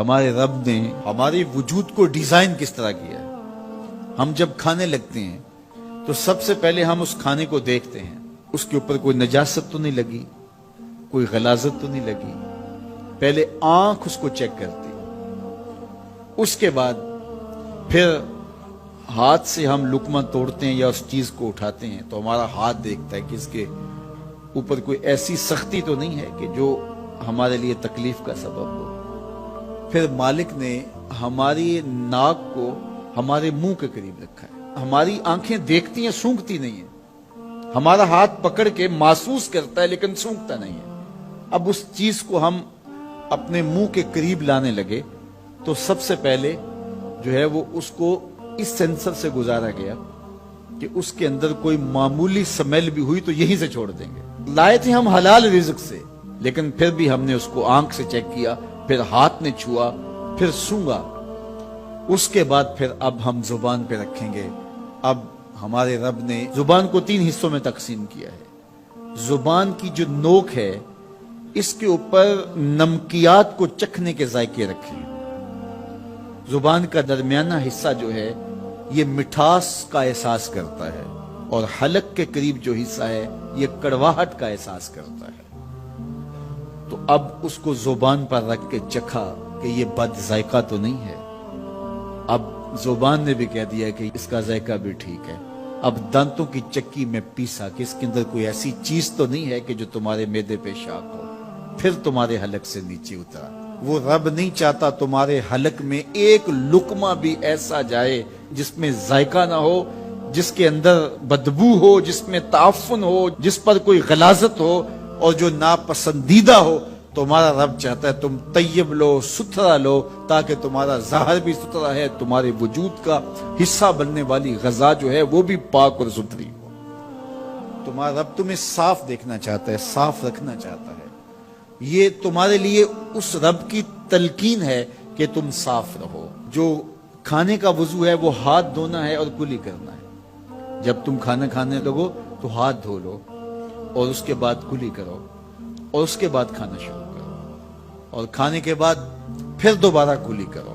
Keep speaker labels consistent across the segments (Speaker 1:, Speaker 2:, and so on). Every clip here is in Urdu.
Speaker 1: ہمارے رب نے ہمارے وجود کو ڈیزائن کس طرح کیا ہے۔ ہم جب کھانے لگتے ہیں تو سب سے پہلے ہم اس کھانے کو دیکھتے ہیں، اس کے اوپر کوئی نجاست تو نہیں لگی، کوئی غلاظت تو نہیں لگی، پہلے آنکھ اس کو چیک کرتی، اس کے بعد پھر ہاتھ سے ہم لقمہ توڑتے ہیں یا اس چیز کو اٹھاتے ہیں تو ہمارا ہاتھ دیکھتا ہے کہ اس کے اوپر کوئی ایسی سختی تو نہیں ہے کہ جو ہمارے لیے تکلیف کا سبب ہو۔ پھر مالک نے ہماری ناک کو ہمارے منہ کے قریب رکھا ہے، ہماری آنکھیں دیکھتی ہیں، سونگتی نہیں ہیں، ہمارا ہاتھ پکڑ کے محسوس کرتا ہے لیکن سونگتا نہیں ہے۔ اب اس چیز کو ہم اپنے منہ کے قریب لانے لگے تو سب سے پہلے جو ہے وہ اس کو اس سینسر سے گزارا گیا کہ اس کے اندر کوئی معمولی سمیل بھی ہوئی تو یہیں سے چھوڑ دیں گے۔ لائے تھے ہم حلال رزق سے، لیکن پھر بھی ہم نے اس کو آنکھ سے چیک کیا، پھر ہاتھ نے چھوا، پھر سونگا، اس کے بعد پھر اب ہم زبان پہ رکھیں گے۔ اب ہمارے رب نے زبان کو 3 حصوں میں تقسیم کیا ہے۔ زبان کی جو نوک ہے اس کے اوپر نمکیات کو چکھنے کے ذائقے رکھے ہیں۔ زبان کا درمیانہ حصہ جو ہے یہ مٹھاس کا احساس کرتا ہے، اور حلق کے قریب جو حصہ ہے یہ کڑواہٹ کا احساس کرتا ہے۔ تو اب اس کو زبان پر رکھ کے چکھا کہ یہ بد ذائقہ تو نہیں ہے۔ اب زبان نے بھی کہہ دیا کہ اس کا ذائقہ بھی ٹھیک ہے۔ اب دانتوں کی چکی میں پیسا کہ اس کے اندر کوئی ایسی چیز تو نہیں ہے کہ جو تمہارے معدے پہ شاق ہو، پھر تمہارے حلق سے نیچے اترا۔ وہ رب نہیں چاہتا تمہارے حلق میں ایک لقمہ بھی ایسا جائے جس میں ذائقہ نہ ہو، جس کے اندر بدبو ہو، جس میں تعفن ہو، جس پر کوئی غلاظت ہو اور جو ناپسندیدہ ہو۔ تمہارا رب چاہتا ہے تم طیب لو، ستھرا لو، تاکہ تمہارا ظاہر بھی ستھرا ہے، تمہارے وجود کا حصہ بننے والی غذا جو ہے وہ بھی پاک اور ستھری ہو۔ تمہارا رب تمہیں صاف دیکھنا چاہتا ہے، صاف رکھنا چاہتا ہے۔ یہ تمہارے لیے اس رب کی تلقین ہے کہ تم صاف رہو۔ جو کھانے کا وضو ہے وہ ہاتھ دھونا ہے اور کلی کرنا ہے۔ جب تم کھانا کھانے لگو تو ہاتھ دھو لو اور اس کے بعد کلی کرو اور اس کے بعد کھانا شروع کرو، اور کھانے کے بعد پھر دوبارہ کلی کرو۔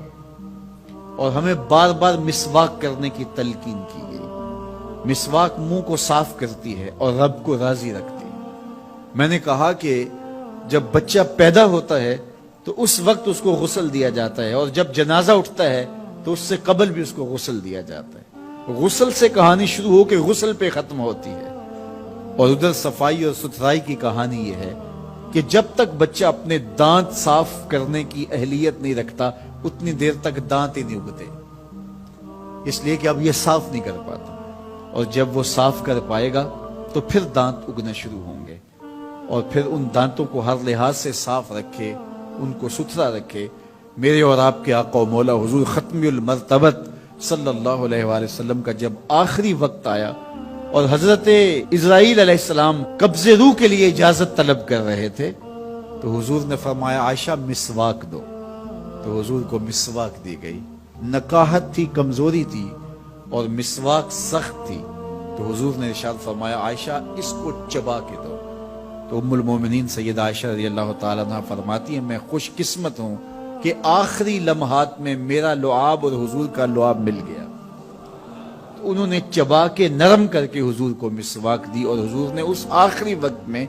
Speaker 1: اور ہمیں بار بار مسواک کرنے کی تلقین کی گئی۔ مسواک منہ کو صاف کرتی ہے اور رب کو راضی رکھتی ہے۔ میں نے کہا کہ جب بچہ پیدا ہوتا ہے تو اس وقت اس کو غسل دیا جاتا ہے، اور جب جنازہ اٹھتا ہے تو اس سے قبل بھی اس کو غسل دیا جاتا ہے۔ غسل سے کہانی شروع ہو کے غسل پہ ختم ہوتی ہے۔ اور ادھر صفائی اور ستھرائی کی کہانی یہ ہے کہ جب تک بچہ اپنے دانت صاف کرنے کی اہلیت نہیں رکھتا اتنی دیر تک دانت ہی نہیں اگتے، اس لیے کہ اب یہ صاف نہیں کر پاتا، اور جب وہ صاف کر پائے گا تو پھر دانت اگنا شروع ہوں گے، اور پھر ان دانتوں کو ہر لحاظ سے صاف رکھے، ان کو ستھرا رکھے۔ میرے اور آپ کے آقا و مولا حضور ختم المرتبت صلی اللہ علیہ وآلہ وسلم کا جب آخری وقت آیا اور حضرت اسرائیل علیہ السلام قبض روح کے لیے اجازت طلب کر رہے تھے تو حضور نے فرمایا عائشہ مسواک دو، تو حضور کو مسواک دی گئی۔ نکاحت تھی، کمزوری تھی اور مسواک سخت تھی، تو حضور نے ارشاد فرمایا عائشہ اس کو چبا کے دو۔ تو ام المومنین سیدہ عائشہ رضی اللہ تعالیٰ عنہ فرماتی ہیں میں خوش قسمت ہوں کہ آخری لمحات میں میرا لعاب اور حضور کا لعاب مل گیا۔ تو انہوں نے چبا کے نرم کر کے حضور کو مسواک دی، اور حضور نے اس آخری وقت میں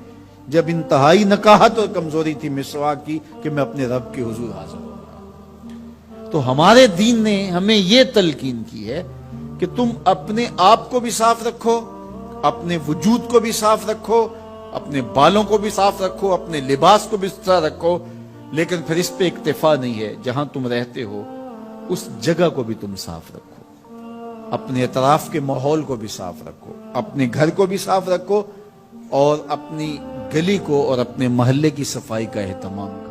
Speaker 1: جب انتہائی نکاحت اور کمزوری تھی مسواک کی کہ میں اپنے رب کے حضور حاضر ہوں۔ تو ہمارے دین نے ہمیں یہ تلقین کی ہے کہ تم اپنے آپ کو بھی صاف رکھو، اپنے وجود کو بھی صاف رکھو، اپنے بالوں کو بھی صاف رکھو، اپنے لباس کو بھی ستھرا رکھو، لیکن پھر اس پہ اکتفا نہیں ہے۔ جہاں تم رہتے ہو اس جگہ کو بھی تم صاف رکھو، اپنے اطراف کے ماحول کو بھی صاف رکھو، اپنے گھر کو بھی صاف رکھو، اور اپنی گلی کو اور اپنے محلے کی صفائی کا اہتمام کرو۔